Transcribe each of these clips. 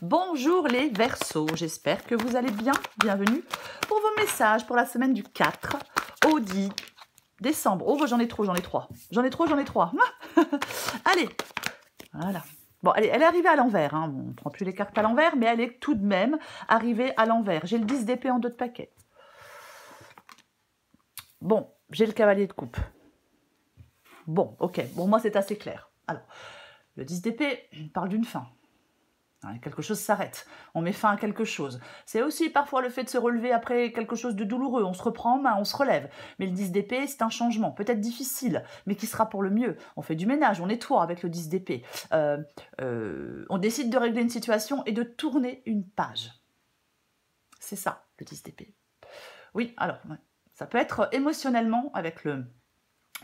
Bonjour les Verseaux, j'espère que vous allez bien. Bienvenue pour vos messages pour la semaine du 4 au 10 décembre. Oh, j'en ai trop, j'en ai trois. J'en ai trop, j'en ai trois. Allez, voilà. Bon, elle est arrivée à l'envers. Hein. On ne prend plus les cartes à l'envers, mais elle est tout de même arrivée à l'envers. J'ai le 10 d'épée en dos de paquet. Bon, j'ai le cavalier de coupe. Bon, ok. Bon, moi, c'est assez clair. Alors, le 10 d'épée parle d'une fin. Quelque chose s'arrête, on met fin à quelque chose. C'est aussi parfois le fait de se relever après quelque chose de douloureux. On se reprend en main, on se relève. Mais le 10 d'épée, c'est un changement, peut-être difficile, mais qui sera pour le mieux. On fait du ménage, on nettoie avec le 10 d'épée. On décide de régler une situation et de tourner une page. C'est ça, le 10 d'épée. Oui, alors, ça peut être émotionnellement avec le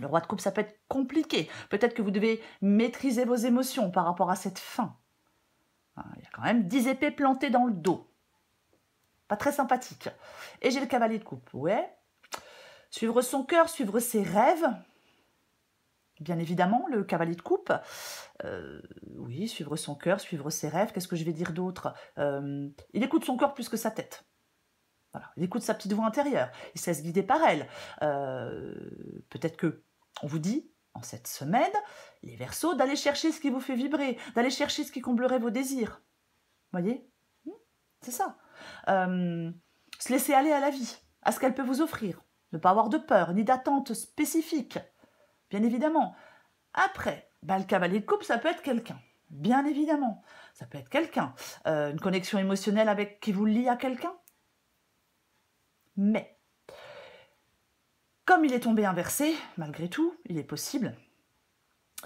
roi de coupe, ça peut être compliqué. Peut-être que vous devez maîtriser vos émotions par rapport à cette fin. Il y a quand même 10 épées plantées dans le dos. Pas très sympathique. Et j'ai le cavalier de coupe. Ouais. Suivre son cœur, suivre ses rêves. Bien évidemment, le cavalier de coupe. Oui, suivre son cœur, suivre ses rêves. Qu'est-ce que je vais dire d'autre? Il écoute son corps plus que sa tête. Voilà. Il écoute sa petite voix intérieure. Il sait se guider par elle. Peut-être que on vous dit, en cette semaine, les Verseaux, d'aller chercher ce qui vous fait vibrer, d'aller chercher ce qui comblerait vos désirs. Voyez? C'est ça. Se laisser aller à la vie, à ce qu'elle peut vous offrir. Ne pas avoir de peur, ni d'attente spécifique. Bien évidemment. Après, le cavalier de coupe, ça peut être quelqu'un. Bien évidemment. Ça peut être quelqu'un. Une connexion émotionnelle qui vous lie à quelqu'un. Mais, comme il est tombé inversé, malgré tout, il est possible,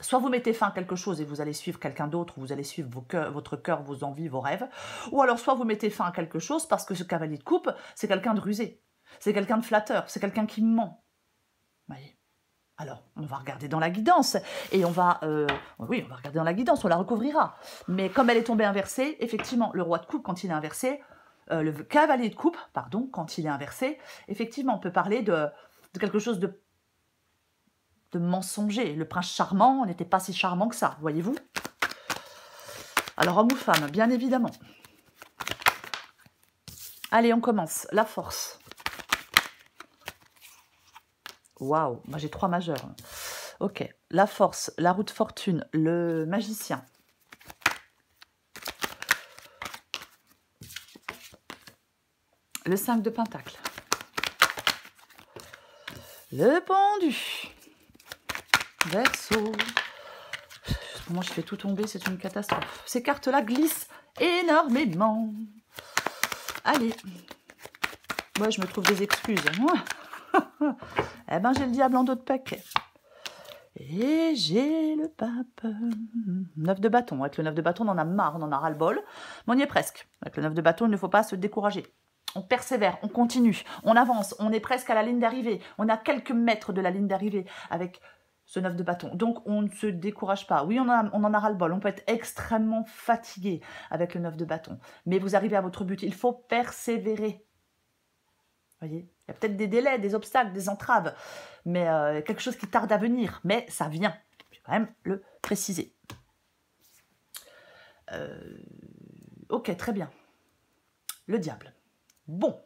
soit vous mettez fin à quelque chose et vous allez suivre quelqu'un d'autre, vous allez suivre votre cœur, vos envies, vos rêves, ou alors soit vous mettez fin à quelque chose parce que ce cavalier de coupe, c'est quelqu'un de rusé, c'est quelqu'un de flatteur, c'est quelqu'un qui ment. Voyez. Alors, on va regarder dans la guidance, et on va regarder dans la guidance, on la recouvrira. Mais comme elle est tombée inversée, effectivement, le roi de coupe, quand il est inversé, le cavalier de coupe, pardon, quand il est inversé, effectivement, on peut parler de quelque chose de mensonger. Le prince charmant n'était pas si charmant que ça, voyez-vous? Alors, homme ou femme, bien évidemment. Allez, on commence. La force. Waouh, moi j'ai 3 majeurs. Ok, la force, la roue de fortune, le magicien. Le 5 de pentacle. Le pendu. Verseau. Moi je fais tout tomber, c'est une catastrophe. Ces cartes-là glissent énormément. Allez. Moi je me trouve des excuses. Eh ben j'ai le diable en dos de paquet. Et j'ai le pape. 9 de bâton. Avec le 9 de bâton, on en a marre, on en a ras-le-bol. Mais on y est presque. Avec le 9 de bâton, il ne faut pas se décourager. On persévère, on continue, on avance, on est presque à la ligne d'arrivée. On a quelques mètres de la ligne d'arrivée avec ce 9 de bâton. Donc, on ne se décourage pas. Oui, on en a ras-le-bol. On peut être extrêmement fatigué avec le 9 de bâton. Mais vous arrivez à votre but. Il faut persévérer. Voyez, il y a peut-être des délais, des obstacles, des entraves, mais quelque chose qui tarde à venir. Mais ça vient. Je vais quand même le préciser. Ok, très bien. Le diable. Bon.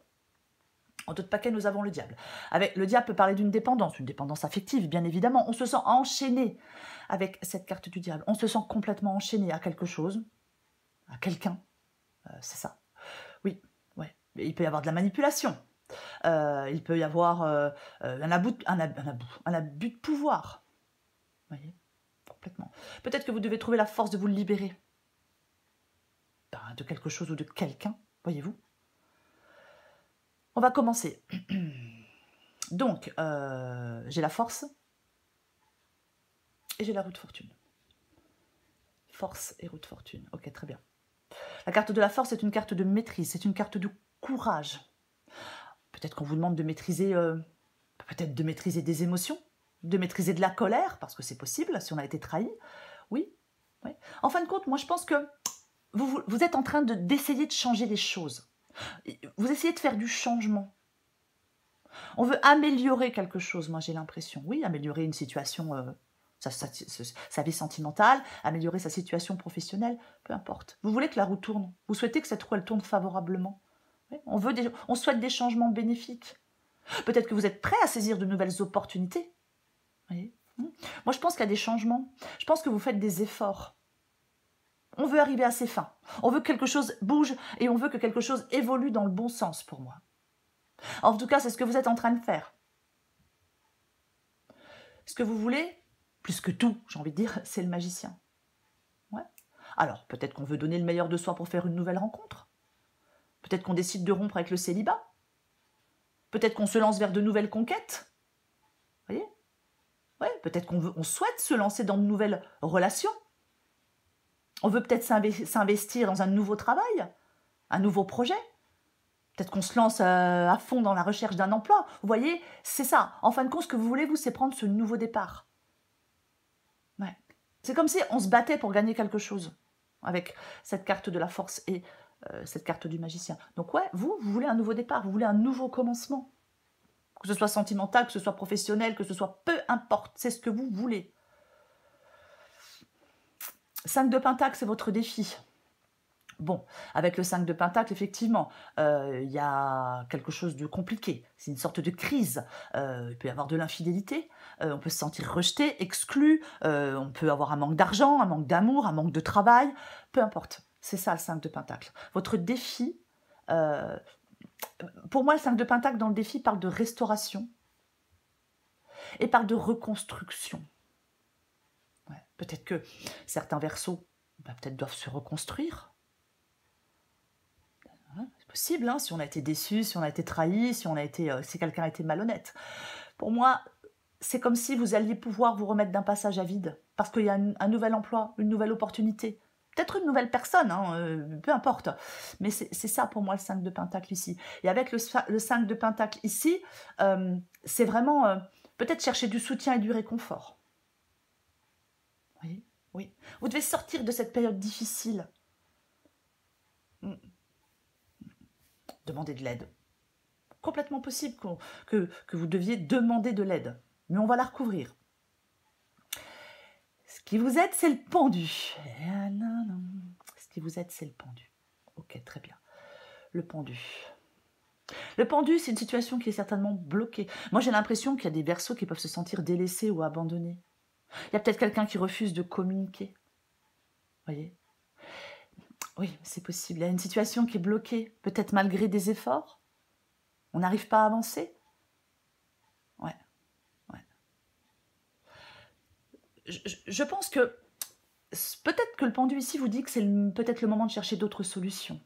En dos de paquet, nous avons le diable. Avec le diable peut parler d'une dépendance affective, bien évidemment. On se sent enchaîné avec cette carte du diable. On se sent complètement enchaîné à quelque chose, à quelqu'un. C'est ça. Oui, ouais. Mais il peut y avoir de la manipulation. Il peut y avoir un abus de pouvoir. Vous voyez, complètement. Peut-être que vous devez trouver la force de vous libérer de quelque chose ou de quelqu'un, voyez-vous. On va commencer. Donc, j'ai la force et j'ai la roue de fortune. Force et roue de fortune. Ok, très bien. La carte de la force est une carte de maîtrise, c'est une carte de courage. Peut-être qu'on vous demande de maîtriser, peut-être de maîtriser des émotions, de maîtriser de la colère, parce que c'est possible si on a été trahi. Oui, oui. En fin de compte, moi je pense que vous êtes en train d'essayer de changer les choses. Vous essayez de faire du changement. On veut améliorer quelque chose, moi j'ai l'impression. Oui, améliorer une situation sa vie sentimentale, améliorer sa situation professionnelle, peu importe. Vous voulez que la roue tourne. Vous souhaitez que cette roue, elle tourne favorablement. Oui, on souhaite des changements bénéfiques. Peut-être que vous êtes prêt à saisir de nouvelles opportunités. Voyez. Moi, je pense qu'il y a des changements. Je pense que vous faites des efforts. On veut arriver à ses fins. On veut que quelque chose bouge et on veut que quelque chose évolue dans le bon sens pour moi. En tout cas, c'est ce que vous êtes en train de faire. Ce que vous voulez, plus que tout, j'ai envie de dire, c'est le magicien. Ouais. Alors, peut-être qu'on veut donner le meilleur de soi pour faire une nouvelle rencontre. Peut-être qu'on décide de rompre avec le célibat. Peut-être qu'on se lance vers de nouvelles conquêtes. Vous voyez? Ouais, peut-être qu'on souhaite se lancer dans de nouvelles relations. On veut peut-être s'investir dans un nouveau travail, un nouveau projet. Peut-être qu'on se lance à fond dans la recherche d'un emploi. Vous voyez, c'est ça. En fin de compte, ce que vous voulez, vous, c'est prendre ce nouveau départ. Ouais. C'est comme si on se battait pour gagner quelque chose avec cette carte de la force et cette carte du magicien. Donc ouais, vous voulez un nouveau départ, vous voulez un nouveau commencement. Que ce soit sentimental, que ce soit professionnel, que ce soit peu importe, c'est ce que vous voulez. 5 de Pentacle, c'est votre défi. Bon, avec le 5 de Pentacle, effectivement, il y a quelque chose de compliqué. C'est une sorte de crise. Il peut y avoir de l'infidélité, on peut se sentir rejeté, exclu, on peut avoir un manque d'argent, un manque d'amour, un manque de travail, peu importe. C'est ça le 5 de Pentacle. Votre défi, pour moi, le 5 de Pentacle dans le défi parle de restauration et parle de reconstruction. Ouais, peut-être que certains Verseaux peut-être doivent se reconstruire. C'est possible, hein, si on a été déçu, si on a été trahi, si quelqu'un a été malhonnête. Pour moi, c'est comme si vous alliez pouvoir vous remettre d'un passage à vide, parce qu'il y a un nouvel emploi, une nouvelle opportunité, peut-être une nouvelle personne, hein, peu importe. Mais c'est ça pour moi le 5 de Pentacle ici. Et avec le 5 de Pentacle ici, c'est vraiment peut-être chercher du soutien et du réconfort. Vous voyez? Oui. Vous devez sortir de cette période difficile. Demander de l'aide. Complètement possible que vous deviez demander de l'aide. Mais on va la recouvrir. Ce qui vous aide, c'est le pendu. Ce qui vous aide, c'est le pendu. Ok, très bien. Le pendu. Le pendu, c'est une situation qui est certainement bloquée. Moi, j'ai l'impression qu'il y a des Verseaux qui peuvent se sentir délaissés ou abandonnés. Il y a peut-être quelqu'un qui refuse de communiquer. Vous voyez? Oui, c'est possible. Il y a une situation qui est bloquée, peut-être malgré des efforts. On n'arrive pas à avancer. Ouais. Je pense que peut-être que le pendu ici vous dit que c'est peut-être le moment de chercher d'autres solutions.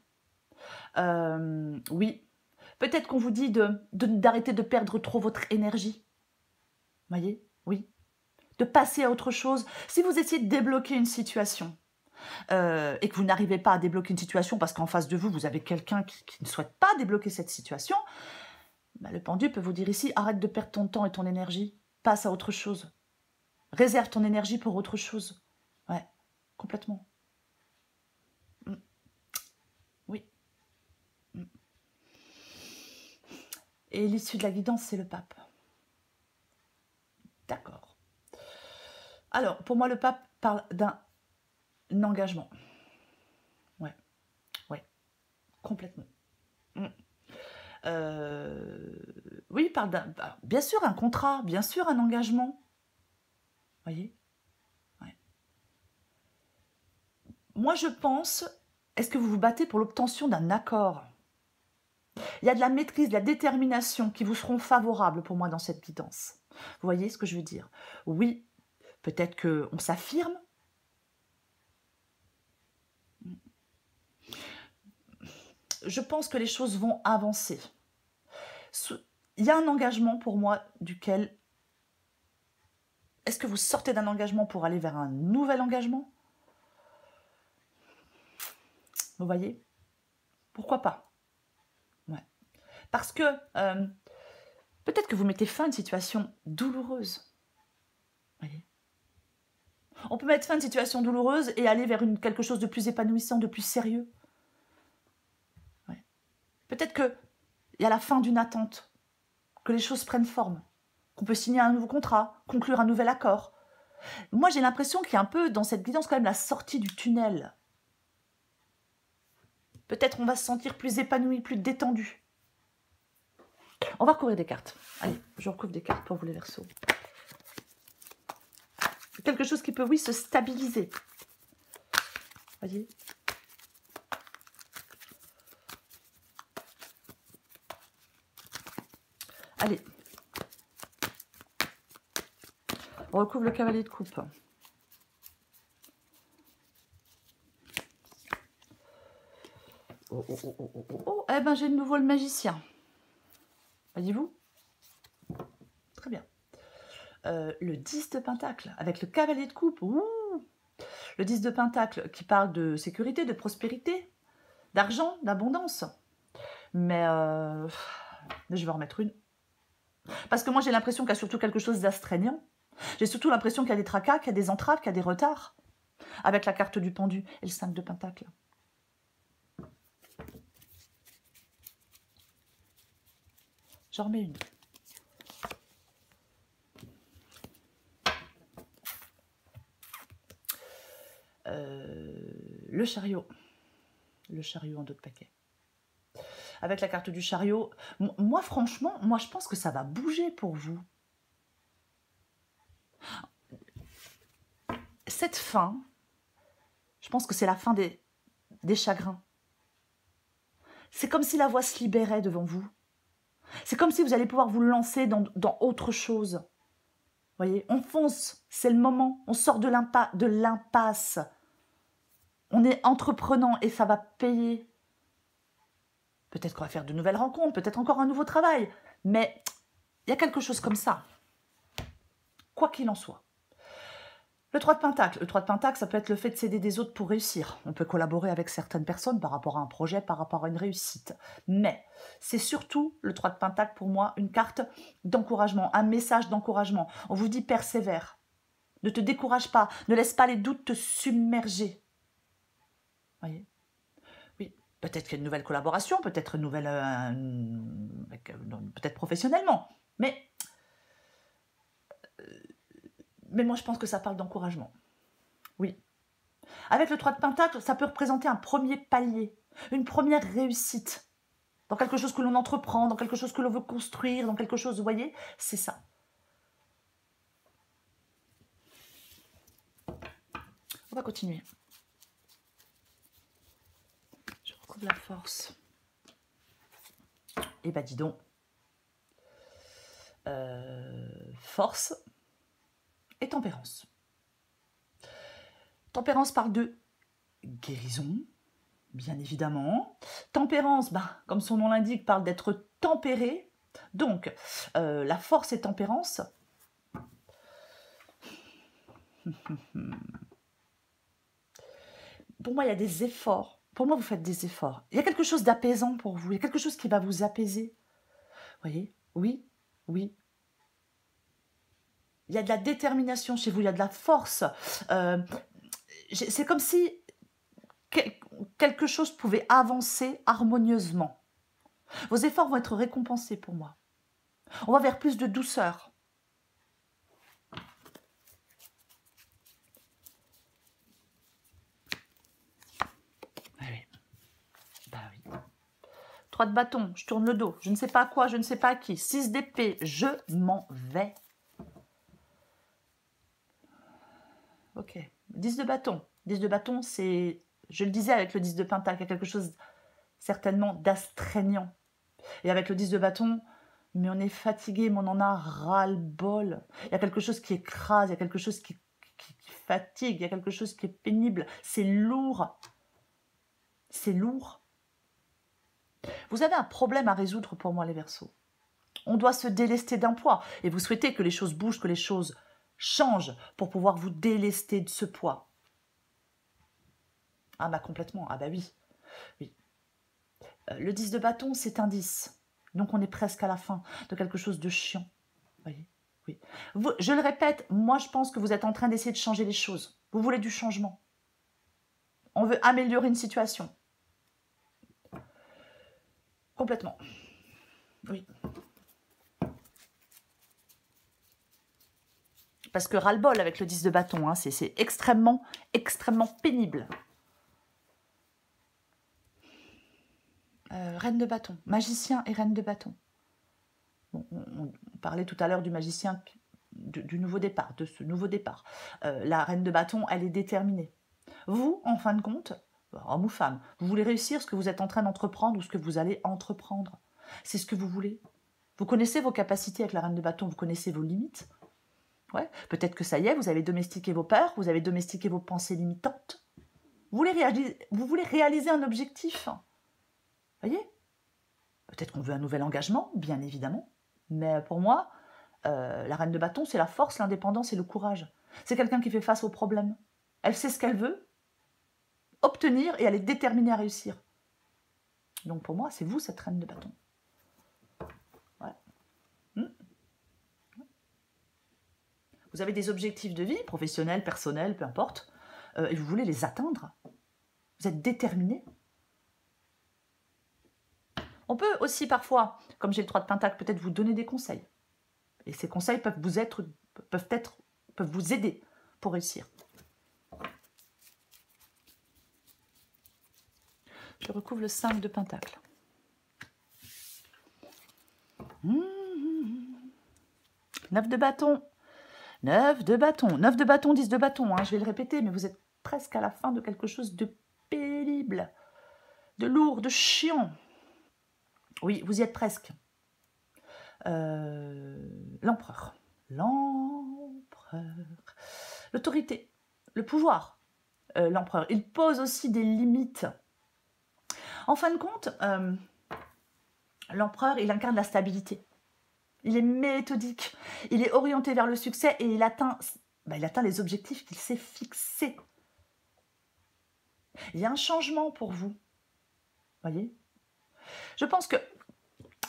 Oui. Peut-être qu'on vous dit d'arrêter de perdre trop votre énergie. Vous voyez? Oui. De passer à autre chose. Si vous essayez de débloquer une situation et que vous n'arrivez pas à débloquer une situation parce qu'en face de vous, vous avez quelqu'un qui ne souhaite pas débloquer cette situation, le pendu peut vous dire ici, arrête de perdre ton temps et ton énergie. Passe à autre chose. Réserve ton énergie pour autre chose. Ouais, complètement. Oui. Et l'issue de la guidance, c'est le pape. D'accord. Alors, pour moi, le pape parle d'un engagement. Ouais, complètement. Oui, il parle bien sûr un contrat, bien sûr un engagement. Vous voyez? Ouais. Moi, je pense, est-ce que vous vous battez pour l'obtention d'un accord? Il y a de la maîtrise, de la détermination qui vous seront favorables pour moi dans cette guidance. Vous voyez ce que je veux dire? Oui, peut-être qu'on s'affirme. Je pense que les choses vont avancer. Il y a un engagement pour moi duquel... Est-ce que vous sortez d'un engagement pour aller vers un nouvel engagement? Vous voyez? Pourquoi pas? Ouais. Parce que peut-être que vous mettez fin à une situation douloureuse. Vous voyez? On peut mettre fin à une situation douloureuse et aller vers quelque chose de plus épanouissant, de plus sérieux. Ouais. Peut-être qu'il y a la fin d'une attente, que les choses prennent forme, qu'on peut signer un nouveau contrat, conclure un nouvel accord. Moi, j'ai l'impression qu'il y a un peu dans cette guidance quand même la sortie du tunnel. Peut-être on va se sentir plus épanoui, plus détendu. On va recouvrir des cartes. Allez, je recouvre des cartes pour vous les Verseaux. Quelque chose qui peut, oui, se stabiliser. Voyez ? Allez. On recouvre le cavalier de coupe. Oh, oh, oh, oh, oh, oh. Eh ben, j'ai de nouveau le magicien. Voyez-vous? Très bien. Le 10 de pentacle avec le cavalier de coupe. Ouh, le 10 de pentacle qui parle de sécurité, de prospérité, d'argent, d'abondance. Mais je vais en remettre une. Parce que moi, j'ai l'impression qu'il y a surtout quelque chose d'astreignant. J'ai surtout l'impression qu'il y a des tracas, qu'il y a des entraves, qu'il y a des retards. Avec la carte du pendu et le 5 de pentacle. J'en remets une. Le chariot. Le chariot en dos de paquet. Avec la carte du chariot, moi franchement, moi je pense que ça va bouger pour vous. Cette fin, je pense que c'est la fin des chagrins. C'est comme si la voie se libérait devant vous. C'est comme si vous allez pouvoir vous lancer dans autre chose. Vous voyez, on fonce, c'est le moment, on sort de l'impasse. On est entreprenant et ça va payer. Peut-être qu'on va faire de nouvelles rencontres, peut-être encore un nouveau travail. Mais il y a quelque chose comme ça. Quoi qu'il en soit. Le 3 de pentacle. Le 3 de pentacle, ça peut être le fait de s'aider des autres pour réussir. On peut collaborer avec certaines personnes par rapport à un projet, par rapport à une réussite. Mais c'est surtout, le 3 de pentacle, pour moi, une carte d'encouragement, un message d'encouragement. On vous dit persévère. Ne te décourage pas. Ne laisse pas les doutes te submerger. Voyez ? Oui, peut-être qu'il y a une nouvelle collaboration, peut-être une nouvelle... peut-être professionnellement. Mais moi, je pense que ça parle d'encouragement. Oui. Avec le 3 de pentacle, ça peut représenter un premier palier, une première réussite. Dans quelque chose que l'on entreprend, dans quelque chose que l'on veut construire, dans quelque chose, vous voyez, c'est ça. On va continuer. Je recouvre la force. Eh ben, dis donc. Force et tempérance. Tempérance parle de guérison, bien évidemment. Tempérance, comme son nom l'indique, parle d'être tempéré. Donc, la force et tempérance. Pour moi, il y a des efforts. Pour moi, vous faites des efforts. Il y a quelque chose d'apaisant pour vous. Il y a quelque chose qui va vous apaiser. Vous voyez? Oui, oui. Il y a de la détermination chez vous, il y a de la force. C'est comme si quelque chose pouvait avancer harmonieusement. Vos efforts vont être récompensés pour moi. On va vers plus de douceur. Oui. Bah oui. 3 de bâton, je tourne le dos. Je ne sais pas à quoi, je ne sais pas à qui. 6 d'épée, je m'en vais. Ok. 10 de bâton. 10 de bâton, c'est... Je le disais avec le 10 de pentacle, il y a quelque chose certainement d'astreignant. Et avec le 10 de bâton, mais on est fatigué, mais on en a ras-le-bol. Il y a quelque chose qui écrase, il y a quelque chose qui fatigue, il y a quelque chose qui est pénible. C'est lourd. C'est lourd. Vous avez un problème à résoudre pour moi, les Verseaux. On doit se délester d'un poids. Et vous souhaitez que les choses bougent, que les choses changent pour pouvoir vous délester de ce poids. Ah bah complètement, ah bah oui. Oui. Le 10 de bâton, c'est un 10. Donc on est presque à la fin de quelque chose de chiant. Vous voyez? Oui. Je le répète, moi je pense que vous êtes en train d'essayer de changer les choses. Vous voulez du changement. On veut améliorer une situation. Complètement. Oui. Parce que ras-le-bol avec le 10 de bâton, hein, c'est extrêmement, extrêmement pénible. Reine de bâton, magicien et reine de bâton. Bon, on parlait tout à l'heure du magicien, du nouveau départ, de ce nouveau départ. La reine de bâton, elle est déterminée. Vous, en fin de compte, homme ou femme, vous voulez réussir ce que vous êtes en train d'entreprendre ou ce que vous allez entreprendre. C'est ce que vous voulez. Vous connaissez vos capacités avec la reine de bâton, vous connaissez vos limites. Ouais. Peut-être que ça y est, vous avez domestiqué vos peurs, vous avez domestiqué vos pensées limitantes. Vous voulez réaliser un objectif. Voyez? Peut-être qu'on veut un nouvel engagement, bien évidemment. Mais pour moi, la reine de bâton, c'est la force, l'indépendance et le courage. C'est quelqu'un qui fait face aux problèmes. Elle sait ce qu'elle veut obtenir et elle est déterminée à réussir. Donc pour moi, c'est vous, cette reine de bâton. Ouais. Vous avez des objectifs de vie, professionnels, personnels, peu importe, et vous voulez les atteindre. Vous êtes déterminé. On peut aussi parfois, comme j'ai le 3 de Pentacle, peut-être vous donner des conseils. Et ces conseils peuvent vous aider pour réussir. Je recouvre le 5 de Pentacle. 9 de bâton. 9 de bâton. 9 de bâton, 10 de bâton. Hein, je vais le répéter, mais vous êtes presque à la fin de quelque chose de pénible, de lourd, de chiant. Oui, vous y êtes presque. L'empereur. L'empereur. L'autorité. Le pouvoir. L'empereur. Il pose aussi des limites. En fin de compte, l'empereur, il incarne la stabilité. Il est méthodique. Il est orienté vers le succès et il atteint les objectifs qu'il s'est fixés. Il y a un changement pour vous. Voyez ? Je pense que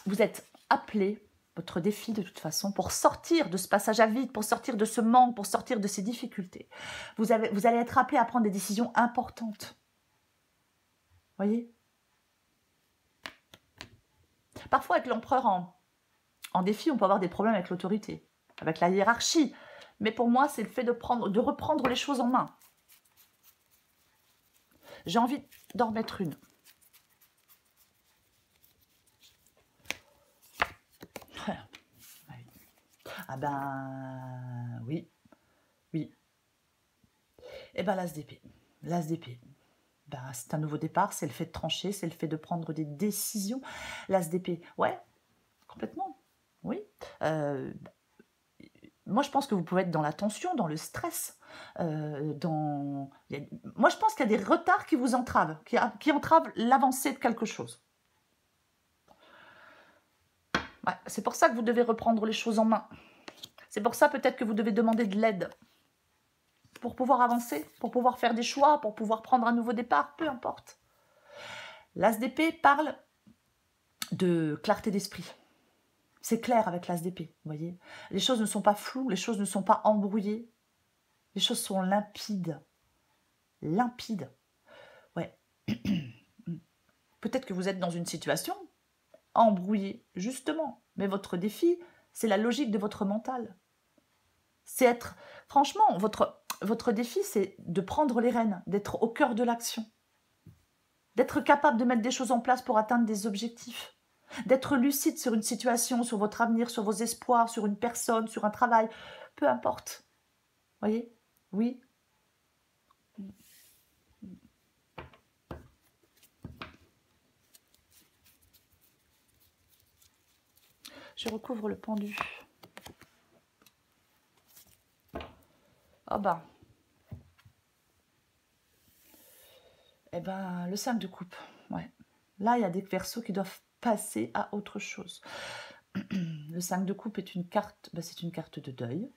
vous êtes appelé, votre défi de toute façon, pour sortir de ce passage à vide, pour sortir de ce manque, pour sortir de ces difficultés. Vous allez être appelé à prendre des décisions importantes. Voyez ? Parfois, avec l'empereur en défi, on peut avoir des problèmes avec l'autorité, avec la hiérarchie. Mais pour moi, c'est le fait de reprendre les choses en main. J'ai envie d'en remettre une. Ah ben, oui. Oui. Eh ben, l'as d'épée. L'as d'épée. Ben, c'est un nouveau départ, c'est le fait de trancher, c'est le fait de prendre des décisions. L'as d'épée, ouais, complètement, oui. Moi, je pense que vous pouvez être dans la tension, dans le stress. Moi, je pense qu'il y a des retards qui vous entravent, qui entravent l'avancée de quelque chose. Ouais, c'est pour ça que vous devez reprendre les choses en main. C'est pour ça peut-être que vous devez demander de l'aide. Pour pouvoir avancer, pour pouvoir faire des choix, pour pouvoir prendre un nouveau départ, peu importe. L'as d'épée parle de clarté d'esprit. C'est clair avec l'as d'épée, vous voyez. Les choses ne sont pas floues, les choses ne sont pas embrouillées. Les choses sont limpides. Limpides. Ouais. Peut-être que vous êtes dans une situation embrouillée, justement. Mais votre défi, c'est la logique de votre mental. C'est être... Franchement, votre défi, c'est de prendre les rênes, d'être au cœur de l'action. D'être capable de mettre des choses en place pour atteindre des objectifs. D'être lucide sur une situation, sur votre avenir, sur vos espoirs, sur une personne, sur un travail. Peu importe. Voyez ? Oui. Je recouvre le pendu. Ah bah. Eh ben, le 5 de coupe. Ouais. Là, il y a des Verseaux qui doivent passer à autre chose. Le 5 de coupe est une carte, c'est une carte de deuil.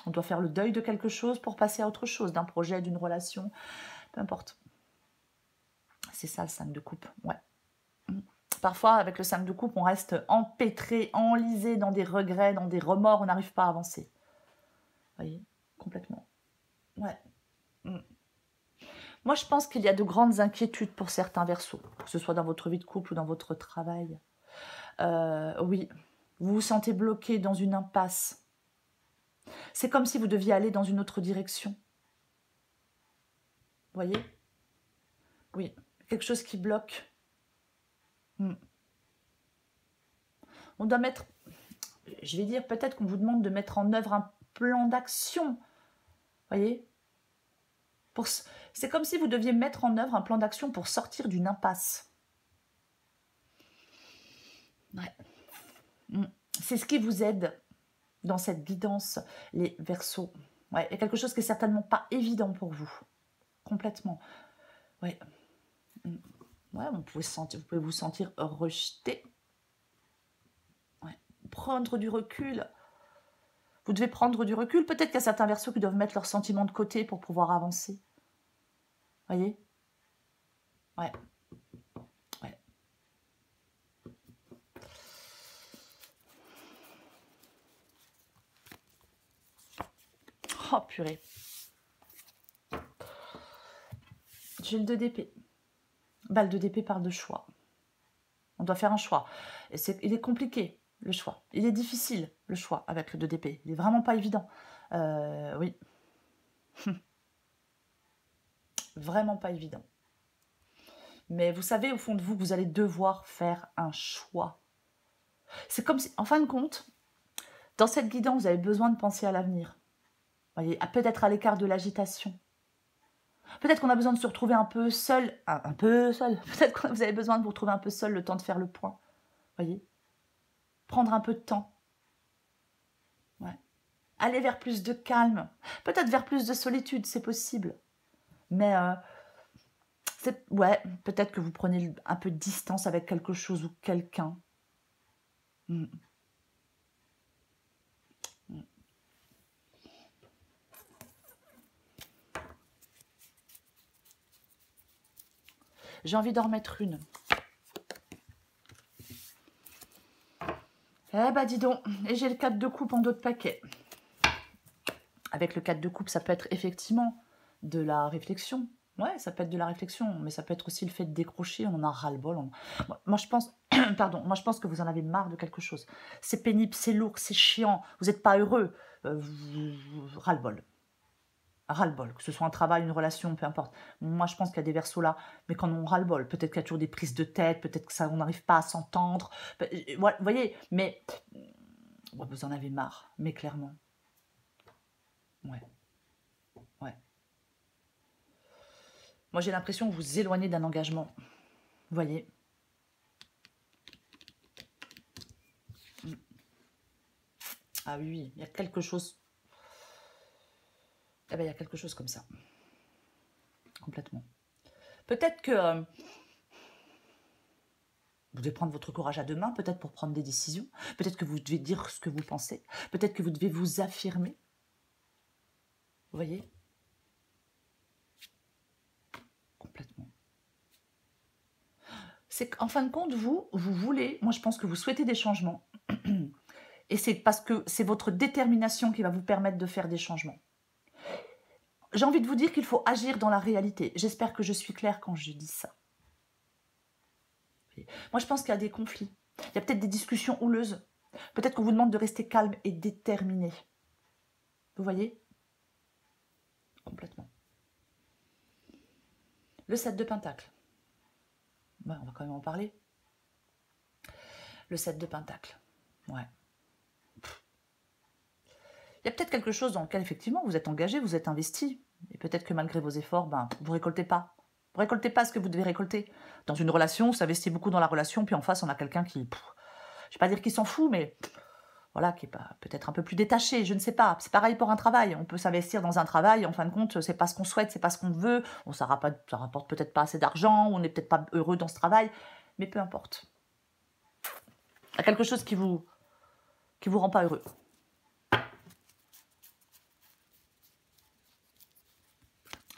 On doit faire le deuil de quelque chose pour passer à autre chose, d'un projet, d'une relation, peu importe. C'est ça le 5 de coupe, ouais. Parfois, avec le 5 de coupe, on reste empêtré, enlisé dans des regrets, dans des remords, on n'arrive pas à avancer. Vous voyez, complètement. Ouais. Moi, je pense qu'il y a de grandes inquiétudes pour certains Verseaux, que ce soit dans votre vie de couple ou dans votre travail. Oui, vous vous sentez bloqué dans une impasse. C'est comme si vous deviez aller dans une autre direction. Vous voyez? Oui, quelque chose qui bloque. On doit mettre, je vais dire, peut-être qu'on vous demande de mettre en œuvre un plan d'action. Vous voyez? C'est comme si vous deviez mettre en œuvre un plan d'action pour sortir d'une impasse. Ouais. C'est ce qui vous aide dans cette guidance, les Verseaux. Ouais, il y a quelque chose qui n'est certainement pas évident pour vous. Complètement. Ouais. Ouais, vous pouvez vous sentir rejeté. Ouais. Prendre du recul. Vous devez prendre du recul. Peut-être qu'il y a certains Verseaux qui doivent mettre leurs sentiments de côté pour pouvoir avancer. Voyez? Ouais. Ouais. Oh, purée. J'ai le 2 d'épée. Bah, le 2 d'épée parle de choix. On doit faire un choix. Et il est compliqué, le choix. Il est difficile, le choix, avec le 2 d'épée. Il n'est vraiment pas évident. Oui. Vraiment pas évident. Mais vous savez, au fond de vous, que vous allez devoir faire un choix. C'est comme si, en fin de compte, dans cette guidance, vous avez besoin de penser à l'avenir. Voyez, peut-être à l'écart de l'agitation. Peut-être qu'on a besoin de se retrouver un peu seul. Un peu seul. Peut-être que vous avez besoin de vous retrouver un peu seul, le temps de faire le point. Voyez? Prendre un peu de temps. Ouais. Aller vers plus de calme. Peut-être vers plus de solitude, c'est possible. Mais... ouais, peut-être que vous prenez un peu de distance avec quelque chose ou quelqu'un. J'ai envie d'en remettre une. Eh ben dis donc, et j'ai le 4 de coupe en dos de paquet. Avec le 4 de coupe, ça peut être effectivement de la réflexion. Ouais, ça peut être de la réflexion, mais ça peut être aussi le fait de décrocher, on en a ras-le-bol. Moi, je pense, pardon, moi je pense que vous en avez marre de quelque chose. C'est pénible, c'est lourd, c'est chiant, vous n'êtes pas heureux. Ras-le-bol. Ras-le-bol, que ce soit un travail, une relation, peu importe. Moi, je pense qu'il y a des Verseaux là, mais quand on ras-le-bol, peut-être qu'il y a toujours des prises de tête, peut-être que ça, on n'arrive pas à s'entendre. Vous voyez, mais vous en avez marre, mais clairement. Ouais. Ouais. Moi, j'ai l'impression que vous vous éloignez d'un engagement. Vous voyez? Ah oui, il y a quelque chose. Eh bien, il y a quelque chose comme ça. Complètement. Peut-être que vous devez prendre votre courage à deux mains, peut-être pour prendre des décisions. Peut-être que vous devez dire ce que vous pensez. Peut-être que vous devez vous affirmer. Vous voyez? Complètement. C'est qu'en fin de compte, vous voulez, moi je pense que vous souhaitez des changements. Et c'est parce que c'est votre détermination qui va vous permettre de faire des changements. J'ai envie de vous dire qu'il faut agir dans la réalité. J'espère que je suis claire quand je dis ça. Moi, je pense qu'il y a des conflits. Il y a peut-être des discussions houleuses. Peut-être qu'on vous demande de rester calme et déterminé. Vous voyez? Complètement. Le 7 de Pentacle. Ouais, on va quand même en parler. Le 7 de Pentacle. Ouais. Il y a peut-être quelque chose dans lequel, effectivement, vous êtes engagé, vous êtes investi. Et peut-être que malgré vos efforts, vous ne récoltez pas. Vous ne récoltez pas ce que vous devez récolter. Dans une relation, on s'investit beaucoup dans la relation, puis en face, on a quelqu'un qui... je ne vais pas dire qu'il s'en fout, mais... voilà, qui est peut-être un peu plus détaché, je ne sais pas. C'est pareil pour un travail. On peut s'investir dans un travail, en fin de compte, c'est pas ce qu'on souhaite, c'est pas ce qu'on veut. Bon, ça rapporte peut-être pas assez d'argent, on n'est peut-être pas heureux dans ce travail, mais peu importe. Il y a quelque chose qui vous rend pas heureux.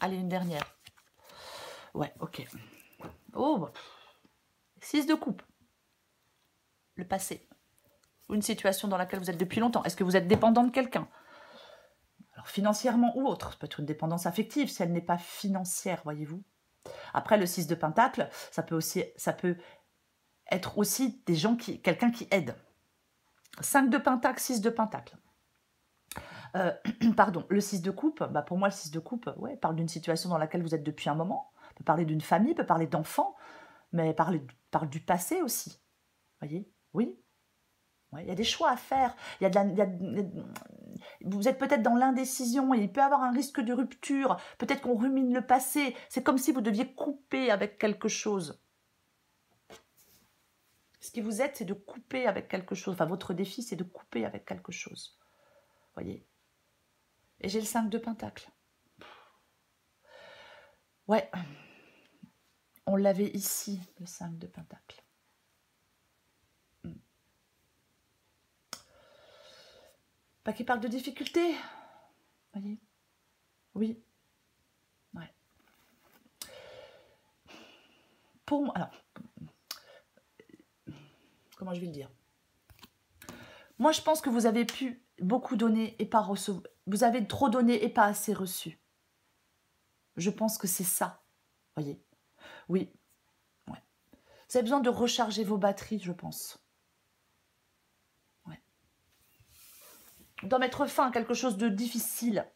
Allez, une dernière. Ouais, ok. Oh, 6 de coupe. Le passé. Une situation dans laquelle vous êtes depuis longtemps. Est-ce que vous êtes dépendant de quelqu'un? Alors, financièrement ou autre. Ça peut être une dépendance affective si elle n'est pas financière, voyez-vous. Après, le 6 de Pentacle, ça peut être aussi quelqu'un qui aide. 5 de Pentacle, 6 de Pentacle. Pardon, le 6 de coupe, bah pour moi, le 6 de coupe, ouais, parle d'une situation dans laquelle vous êtes depuis un moment, peut parler d'une famille, peut parler d'enfants, mais parle du passé aussi. Voyez? Oui. Ouais, il y a des choix à faire. Il y a vous êtes peut-être dans l'indécision et il peut y avoir un risque de rupture. Peut-être qu'on rumine le passé. C'est comme si vous deviez couper avec quelque chose. Ce qui vous aide, c'est de couper avec quelque chose. Enfin, votre défi, c'est de couper avec quelque chose. Voyez? Et j'ai le 5 de Pentacle. Ouais. On l'avait ici, le 5 de Pentacle. Pas qu'il parle de difficultés. Voyez? Oui. Ouais. Alors, comment je vais le dire? Moi, je pense que vous avez pu beaucoup donner et pas recevoir. Vous avez trop donné et pas assez reçu. Je pense que c'est ça. Voyez? Oui. Ouais. Vous avez besoin de recharger vos batteries, je pense. Ouais. On doit mettre fin à quelque chose de difficile.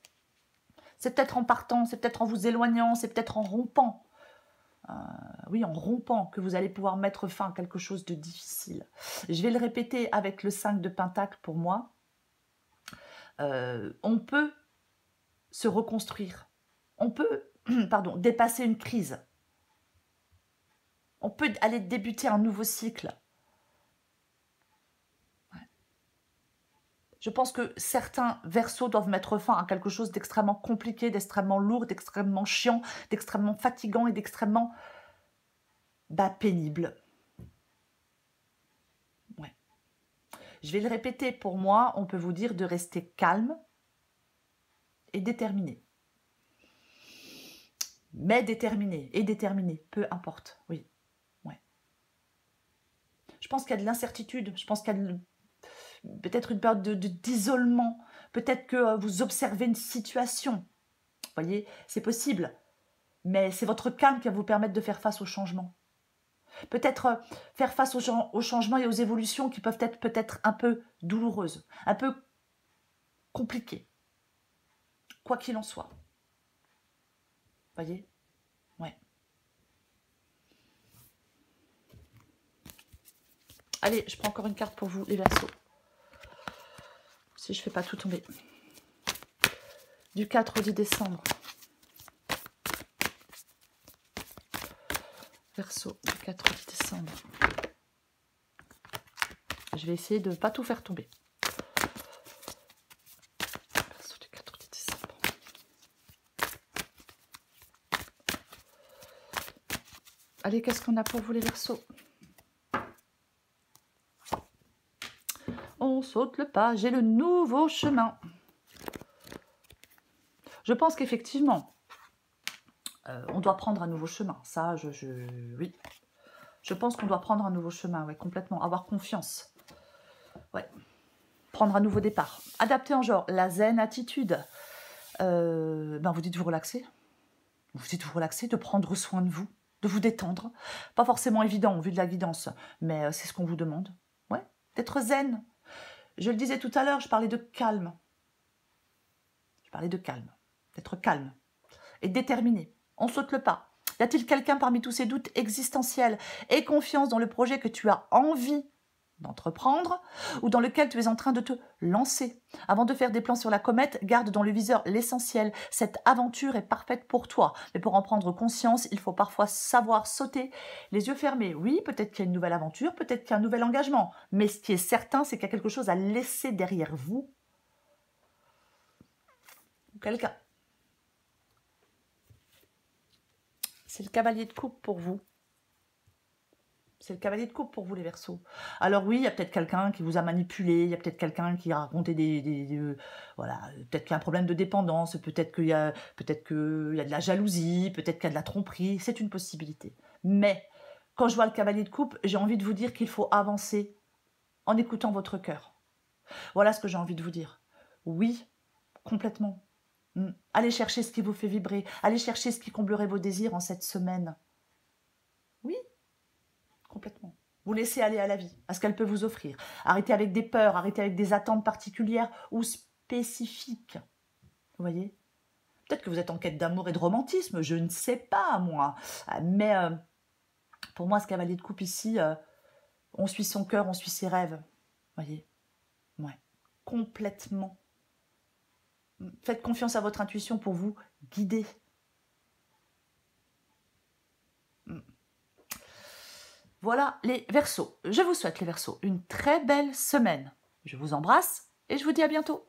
C'est peut-être en partant, c'est peut-être en vous éloignant, c'est peut-être en rompant. Oui, en rompant que vous allez pouvoir mettre fin à quelque chose de difficile. Je vais le répéter avec le 5 de Pentacle pour moi. On peut se reconstruire. On peut, pardon, dépasser une crise. On peut aller débuter un nouveau cycle. Ouais. Je pense que certains Verseaux doivent mettre fin à quelque chose d'extrêmement compliqué, d'extrêmement lourd, d'extrêmement chiant, d'extrêmement fatigant et d'extrêmement pénible. Ouais. Je vais le répéter, pour moi, on peut vous dire de rester calme et déterminé. Mais déterminé et déterminé, peu importe, oui. Ouais. Je pense qu'il y a de l'incertitude, je pense qu'il y a peut-être une période d'isolement, peut-être que vous observez une situation. Vous voyez, c'est possible, mais c'est votre calme qui va vous permettre de faire face au changement. Peut-être faire face aux changements et aux évolutions qui peuvent être peut-être un peu douloureuses, un peu compliquées, quoi qu'il en soit. Voyez? Ouais. Allez, je prends encore une carte pour vous, les Verseaux. Si je ne fais pas tout tomber. Du 4 au 10 décembre. Verseau, du 4 au 10 décembre. Je vais essayer de ne pas tout faire tomber. Verseau, du 4 au 10 décembre. Allez, qu'est-ce qu'on a pour vous, les Verseaux? On saute le pas. J'ai le nouveau chemin. Je pense qu'effectivement, on doit prendre un nouveau chemin. Ça, oui. Je pense qu'on doit prendre un nouveau chemin, ouais, complètement. Avoir confiance. Ouais. Prendre un nouveau départ. Adapter en genre. La zen attitude. Vous dites vous relaxer. Vous dites vous relaxer, de prendre soin de vous, de vous détendre. Pas forcément évident, vu de la guidance, mais c'est ce qu'on vous demande. Ouais. D'être zen. Je le disais tout à l'heure, je parlais de calme. Je parlais de calme. D'être calme et déterminé. On saute le pas. Y a-t-il quelqu'un parmi tous ces doutes existentiels? Aie confiance dans le projet que tu as envie d'entreprendre ou dans lequel tu es en train de te lancer. Avant de faire des plans sur la comète, garde dans le viseur l'essentiel. Cette aventure est parfaite pour toi. Mais pour en prendre conscience, il faut parfois savoir sauter les yeux fermés. Oui, peut-être qu'il y a une nouvelle aventure, peut-être qu'il y a un nouvel engagement. Mais ce qui est certain, c'est qu'il y a quelque chose à laisser derrière vous. Quelqu'un. C'est le cavalier de coupe pour vous. C'est le cavalier de coupe pour vous, les Verseaux. Alors oui, il y a peut-être quelqu'un qui vous a manipulé, il y a peut-être quelqu'un qui a raconté voilà, peut-être qu'il y a un problème de dépendance, peut-être qu'il y a de la jalousie, peut-être qu'il y a de la tromperie, c'est une possibilité. Mais quand je vois le cavalier de coupe, j'ai envie de vous dire qu'il faut avancer en écoutant votre cœur. Voilà ce que j'ai envie de vous dire. Oui, complètement. Allez chercher ce qui vous fait vibrer, allez chercher ce qui comblerait vos désirs en cette semaine. Oui, complètement. Vous laissez aller à la vie, à ce qu'elle peut vous offrir. Arrêtez avec des peurs, arrêtez avec des attentes particulières ou spécifique. Vous voyez? Peut-être que vous êtes en quête d'amour et de romantisme, je ne sais pas, moi. Mais pour moi, ce cavalier de coupe ici, on suit son cœur, on suit ses rêves. Vous voyez? Ouais, complètement. Faites confiance à votre intuition pour vous guider. Voilà les Verseaux. Je vous souhaite, les Verseaux, une très belle semaine. Je vous embrasse et je vous dis à bientôt.